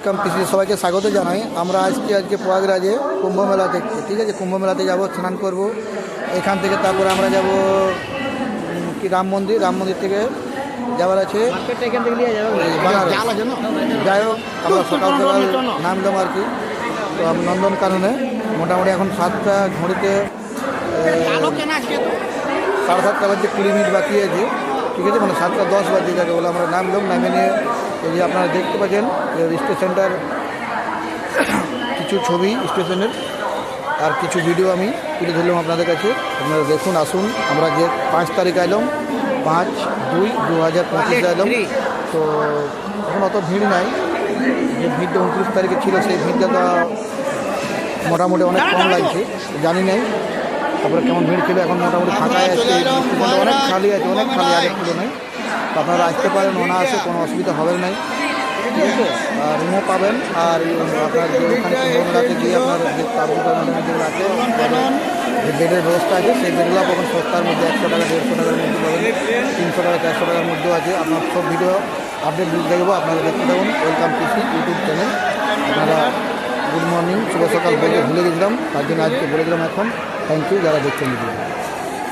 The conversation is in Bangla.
ওয়েলকাম পিসি সবাইকে স্বাগত জানাই। আমরা আজকে প্রয়াগরাজে কুম্ভ মেলা দেখতে, ঠিক আছে, কুম্ভ মেলাতে যাব, স্নান করব এখান থেকে। তারপরে আমরা যাব কি রাম মন্দির থেকে যাওয়ার আছে বানারস। যাই হোক, আমরা সকাল নামলাম আর কি। তো নন্দনকাননে মোটামুটি এখন 7টা ঘড়িতে 7:30 বাজে 20 মিনিট বাকি আছে, ঠিক আছে, মানে 7:10 বাজে যাকে বলে। আমরা নামলাম, নামে নিয়ে এই যে আপনারা দেখতে পাচ্ছেন স্টেশনটার কিছু ছবি স্টেশনের আর কিছু ভিডিও আমি তুলে ধরলাম আপনাদের কাছে। আপনারা দেখুন, আসুন। আমরা যে 5 তারিখ এলাম, 5/2/2025 এলাম। তো এখন অত ভিড় নাই, যে ভিড়টা 29 তারিখে ছিল সেই ভিড়টা তো মোটামুটি অনেক কম লাগছে, জানি নাই তারপরে কেমন ভিড় ছিল। এখন মোটামুটি ফাঁকাই আছে, অনেক খালি আছে, অনেক খালি আগের তুলনায়। তো আপনারা আসতে পারেন, আসে কোনো অসুবিধা হবে নাই, ঠিক আছে। আর রুমও পাবেন। আর আপনার যে ওখানে কুম্ভমেলাতে গিয়ে আপনার যে তাবুটার যেগুলো আছে, যে বেডের ব্যবস্থা আছে, সেই বেডগুলো পাবেন সস্তার মধ্যে, 100 টাকা 150 টাকার মধ্যে পাবেন, 300 টাকা 400 টাকার মধ্যেও আছে। আপনার সব ভিডিও আপডেট দেখবো, আপনারা দেখতে থাকুন। ওয়েলকাম পিসি ইউটিউব চ্যানেল। আপনারা গুড মর্নিং, শুভ সকাল বলতে ভুলে গেছিলাম, তার জন্য আজকে বলে দিলাম। এখন থ্যাংক ইউ যারা দেখছেন ভিডিও।